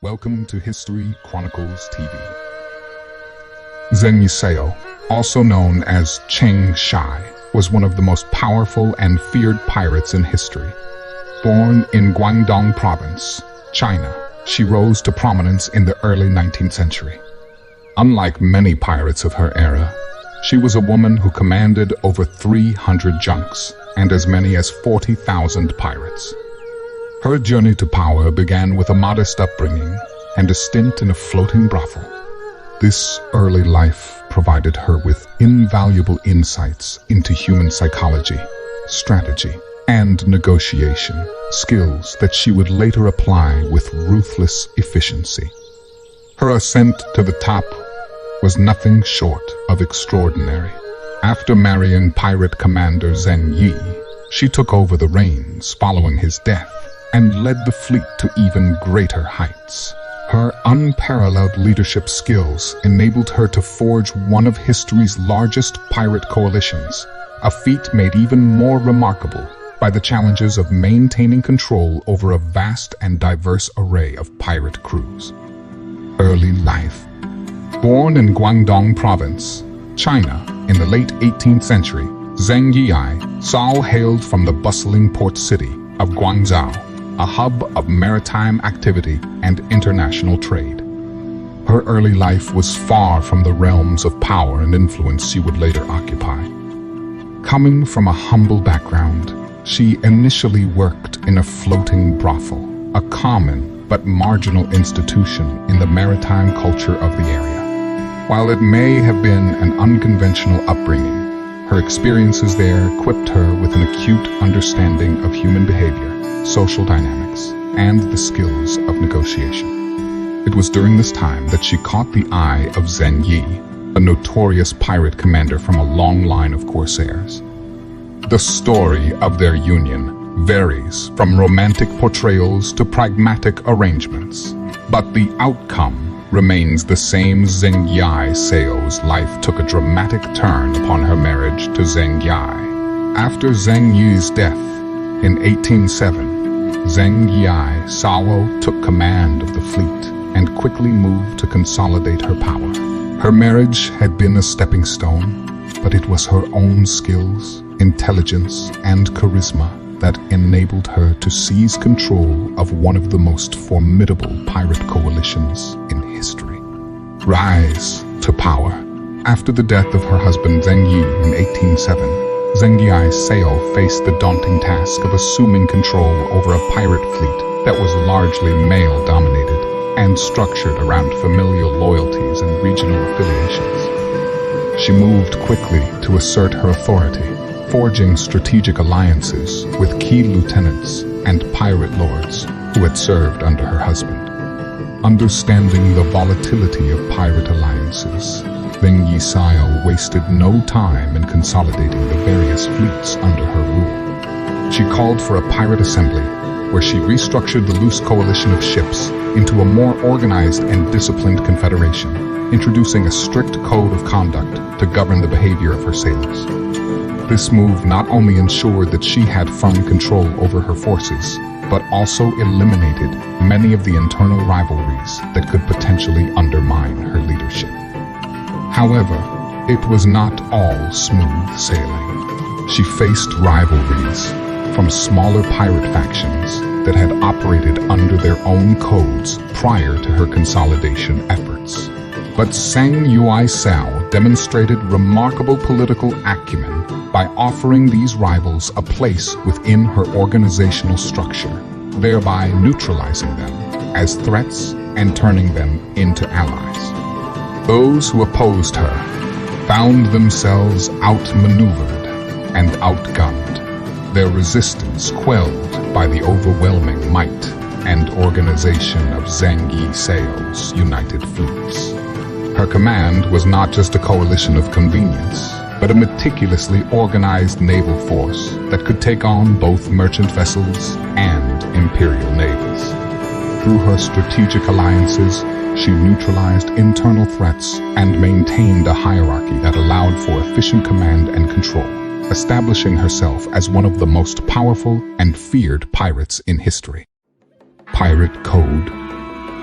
Welcome to History Chronicles TV. Zheng Yi Sao, also known as Zheng Yi, was one of the most powerful and feared pirates in history. Born in Guangdong Province, China, she rose to prominence in the early 19th century. Unlike many pirates of her era, she was a woman who commanded over 300 junks and as many as 40,000 pirates. Her journey to power began with a modest upbringing and a stint in a floating brothel. This early life provided her with invaluable insights into human psychology, strategy, and negotiation, skills that she would later apply with ruthless efficiency. Her ascent to the top was nothing short of extraordinary. After marrying pirate commander Zheng Yi, she took over the reins following his death and led the fleet to even greater heights. Her unparalleled leadership skills enabled her to forge one of history's largest pirate coalitions, a feat made even more remarkable by the challenges of maintaining control over a vast and diverse array of pirate crews. Early life. Born in Guangdong Province, China, in the late 18th century, Zheng Yi Sao hailed from the bustling port city of Guangzhou, a hub of maritime activity and international trade. Her early life was far from the realms of power and influence she would later occupy. Coming from a humble background, she initially worked in a floating brothel, a common but marginal institution in the maritime culture of the area. While it may have been an unconventional upbringing, her experiences there equipped her with an acute understanding of human behavior, social dynamics, and the skills of negotiation. It was during this time that she caught the eye of Zheng Yi, a notorious pirate commander from a long line of corsairs. The story of their union varies from romantic portrayals to pragmatic arrangements, but the outcome remains the same. Zheng Yi Sao's life took a dramatic turn upon her marriage to Zheng Yi. After Zheng Yi's death in 1807, Zheng Yi Sao took command of the fleet and quickly moved to consolidate her power. Her marriage had been a stepping stone, but it was her own skills, intelligence, and charisma that enabled her to seize control of one of the most formidable pirate coalitions in history. Rise to power. After the death of her husband Zheng Yi in 1807, Zheng Yi Sao faced the daunting task of assuming control over a pirate fleet that was largely male-dominated and structured around familial loyalties and regional affiliations. She moved quickly to assert her authority, forging strategic alliances with key lieutenants and pirate lords who had served under her husband. Understanding the volatility of pirate alliances, Zheng Yi Sao wasted no time in consolidating the various fleets under her rule. She called for a pirate assembly, where she restructured the loose coalition of ships into a more organized and disciplined confederation, introducing a strict code of conduct to govern the behavior of her sailors. This move not only ensured that she had firm control over her forces, but also eliminated many of the internal rivalries that could potentially undermine her leadership. However, it was not all smooth sailing. She faced rivalries from smaller pirate factions that had operated under their own codes prior to her consolidation efforts. But Zheng Yi Sao demonstrated remarkable political acumen by offering these rivals a place within her organizational structure, thereby neutralizing them as threats and turning them into allies. Those who opposed her found themselves outmaneuvered and outgunned, their resistance quelled by the overwhelming might and organization of Zheng Yi Sao's united fleets. Her command was not just a coalition of convenience, but a meticulously organized naval force that could take on both merchant vessels and imperial navies. Through her strategic alliances, she neutralized internal threats and maintained a hierarchy that allowed for efficient command and control, establishing herself as one of the most powerful and feared pirates in history. Pirate Code.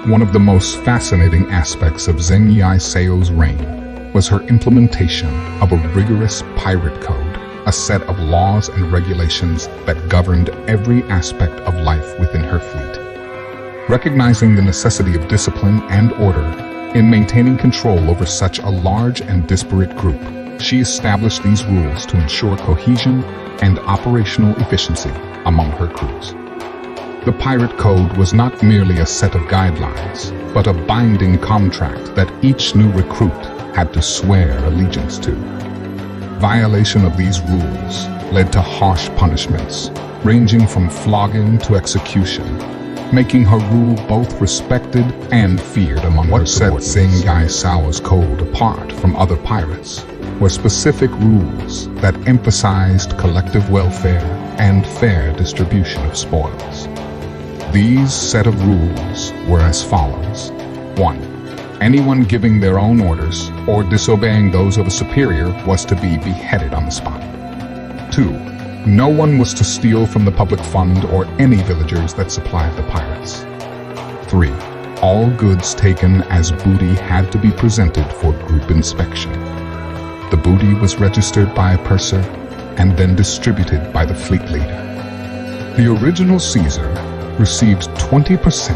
One of the most fascinating aspects of Zheng Yi Sao's reign was her implementation of a rigorous pirate code, a set of laws and regulations that governed every aspect of life within her fleet. Recognizing the necessity of discipline and order in maintaining control over such a large and disparate group, she established these rules to ensure cohesion and operational efficiency among her crews. The pirate code was not merely a set of guidelines, but a binding contract that each new recruit had to swear allegiance to. Violation of these rules led to harsh punishments, ranging from flogging to execution, making her rule both respected and feared among her subordinates. What set Zheng Yi Sao's code apart from other pirates were specific rules that emphasized collective welfare and fair distribution of spoils. These set of rules were as follows. 1. Anyone giving their own orders or disobeying those of a superior was to be beheaded on the spot. 2. No one was to steal from the public fund or any villagers that supplied the pirates. 3. All goods taken as booty had to be presented for group inspection. The booty was registered by a purser and then distributed by the fleet leader. The original Caesar received 20%,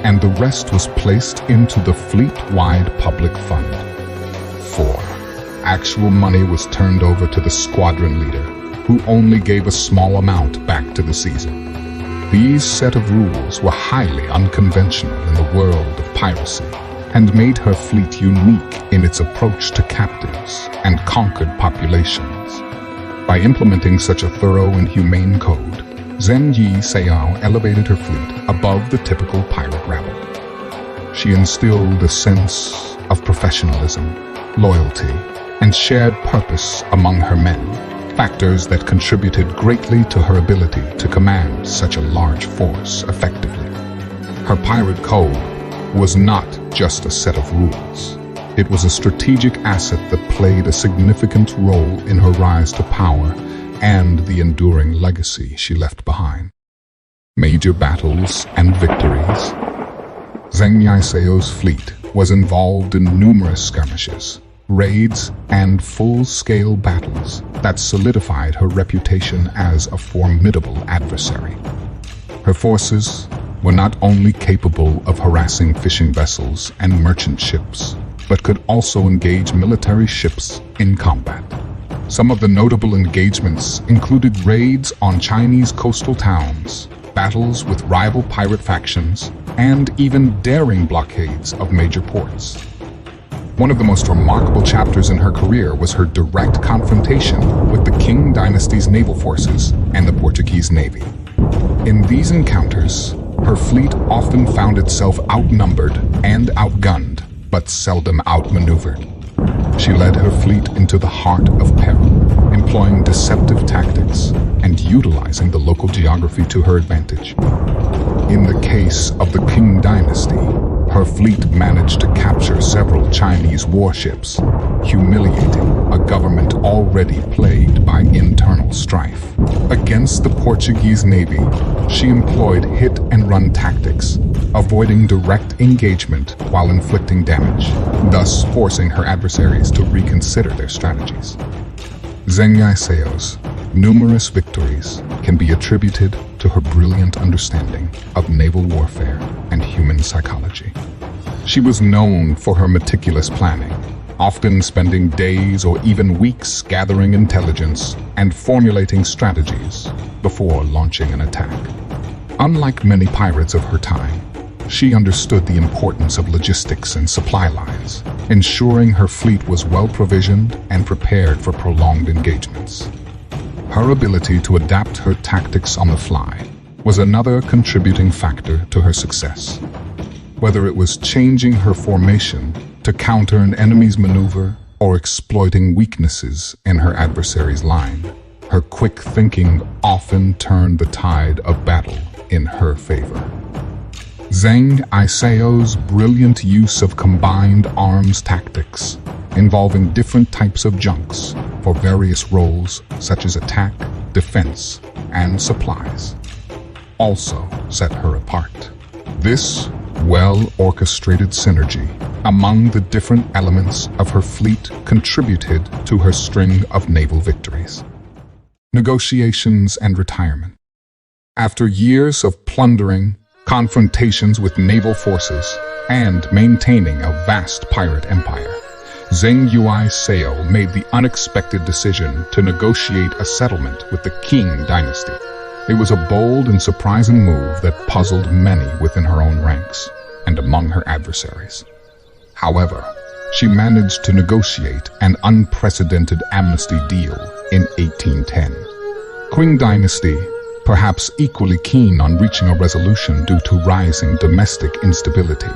and the rest was placed into the fleet-wide public fund. 4. Actual money was turned over to the squadron leader, who only gave a small amount back to the Caesar. These set of rules were highly unconventional in the world of piracy, and made her fleet unique in its approach to captives and conquered populations. By implementing such a thorough and humane code, Zheng Yi Sao elevated her fleet above the typical pirate rabble. She instilled a sense of professionalism, loyalty, and shared purpose among her men, factors that contributed greatly to her ability to command such a large force effectively. Her pirate code was not just a set of rules. It was a strategic asset that played a significant role in her rise to power and the enduring legacy she left behind. Major battles and victories. Zheng Yi Sao's fleet was involved in numerous skirmishes, raids, and full-scale battles that solidified her reputation as a formidable adversary. Her forces were not only capable of harassing fishing vessels and merchant ships, but could also engage military ships in combat. Some of the notable engagements included raids on Chinese coastal towns, battles with rival pirate factions, and even daring blockades of major ports. One of the most remarkable chapters in her career was her direct confrontation with the Qing dynasty's naval forces and the Portuguese navy. In these encounters, her fleet often found itself outnumbered and outgunned, but seldom outmaneuvered. She led her fleet into the heart of peril, employing deceptive tactics and utilizing the local geography to her advantage. In the case of the Qing dynasty, her fleet managed to capture several Chinese warships, humiliating a government already plagued by internal strife. Against the Portuguese navy, she employed hit-and-run tactics, avoiding direct engagement while inflicting damage, thus forcing her adversaries to reconsider their strategies. Zheng Yi Sao's numerous victories can be attributed to her brilliant understanding of naval warfare and human psychology. She was known for her meticulous planning, often spending days or even weeks gathering intelligence and formulating strategies before launching an attack. Unlike many pirates of her time, she understood the importance of logistics and supply lines, ensuring her fleet was well-provisioned and prepared for prolonged engagements. Her ability to adapt her tactics on the fly was another contributing factor to her success. Whether it was changing her formation to counter an enemy's maneuver or exploiting weaknesses in her adversary's line, her quick thinking often turned the tide of battle in her favor. Zheng Yi Sao's brilliant use of combined arms tactics, involving different types of junks for various roles such as attack, defense, and supplies, also set her apart. This well-orchestrated synergy among the different elements of her fleet contributed to her string of naval victories. Negotiations and retirement. After years of plundering, confrontations with naval forces, and maintaining a vast pirate empire, Zheng Yi Sao made the unexpected decision to negotiate a settlement with the Qing dynasty. It was a bold and surprising move that puzzled many within her own ranks and among her adversaries. However, she managed to negotiate an unprecedented amnesty deal in 1810. Qing dynasty, perhaps equally keen on reaching a resolution due to rising domestic instability,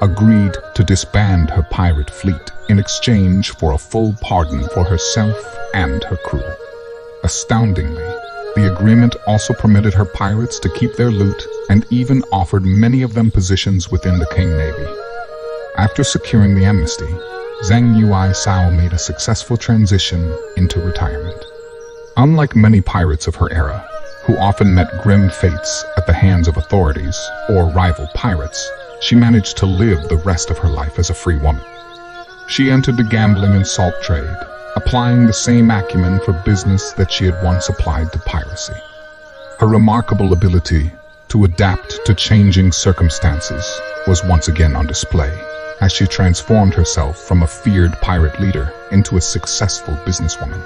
agreed to disband her pirate fleet in exchange for a full pardon for herself and her crew. Astoundingly, the agreement also permitted her pirates to keep their loot and even offered many of them positions within the Qing Navy. After securing the amnesty, Zheng Yi Sao made a successful transition into retirement. Unlike many pirates of her era, who often met grim fates at the hands of authorities or rival pirates, she managed to live the rest of her life as a free woman. She entered the gambling and salt trade, applying the same acumen for business that she had once applied to piracy. Her remarkable ability to adapt to changing circumstances was once again on display as she transformed herself from a feared pirate leader into a successful businesswoman.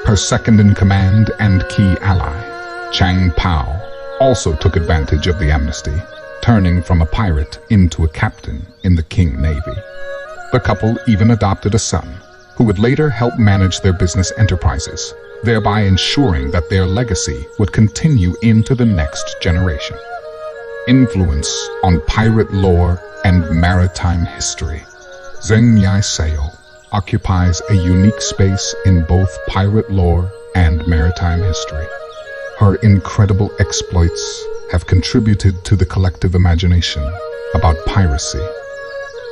Her second-in-command and key ally, Chang Pao, also took advantage of the amnesty, turning from a pirate into a captain in the Qing Navy. The couple even adopted a son, who would later help manage their business enterprises, thereby ensuring that their legacy would continue into the next generation. Influence on pirate lore and maritime history. Zheng Yi Sao occupies a unique space in both pirate lore and maritime history. Her incredible exploits have contributed to the collective imagination about piracy,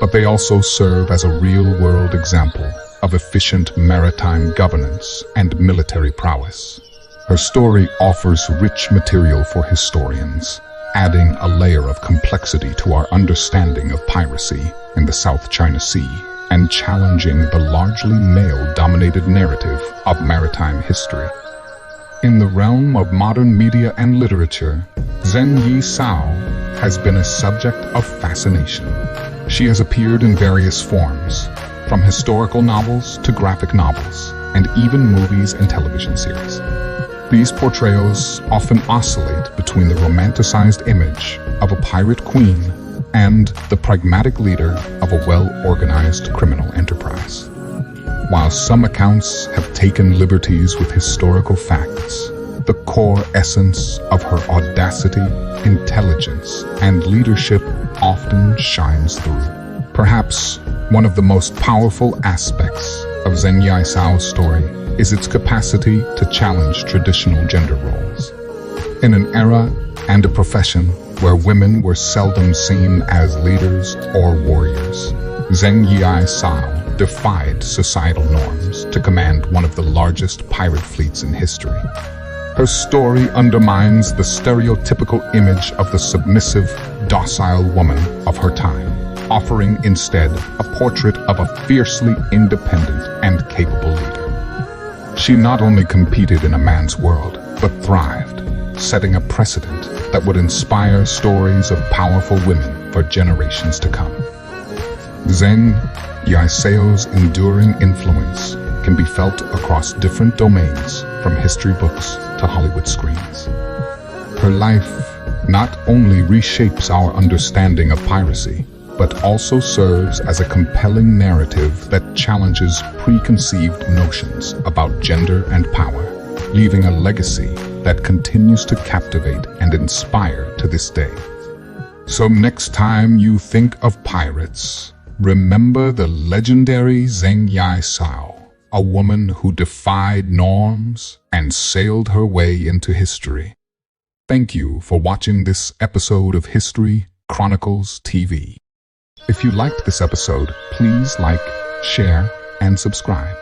but they also serve as a real-world example of efficient maritime governance and military prowess. Her story offers rich material for historians, adding a layer of complexity to our understanding of piracy in the South China Sea and challenging the largely male-dominated narrative of maritime history. In the realm of modern media and literature, Zheng Yi Sao has been a subject of fascination. She has appeared in various forms, from historical novels to graphic novels, and even movies and television series. These portrayals often oscillate between the romanticized image of a pirate queen and the pragmatic leader of a well-organized criminal enterprise. While some accounts have taken liberties with historical facts, the core essence of her audacity, intelligence, and leadership often shines through. Perhaps one of the most powerful aspects of Zheng Yi Sao's story is its capacity to challenge traditional gender roles. In an era and a profession where women were seldom seen as leaders or warriors, Zheng Yi Sao defied societal norms to command one of the largest pirate fleets in history. Her story undermines the stereotypical image of the submissive, docile woman of her time, offering instead a portrait of a fiercely independent and capable leader. She not only competed in a man's world, but thrived, setting a precedent that would inspire stories of powerful women for generations to come. Zheng Yi Sao's enduring influence can be felt across different domains, from history books to Hollywood screens. Her life not only reshapes our understanding of piracy, but also serves as a compelling narrative that challenges preconceived notions about gender and power, leaving a legacy that continues to captivate and inspire to this day. So next time you think of pirates, remember the legendary Zheng Yi Sao, a woman who defied norms and sailed her way into history. Thank you for watching this episode of History Chronicles TV. If you liked this episode, please like, share, and subscribe.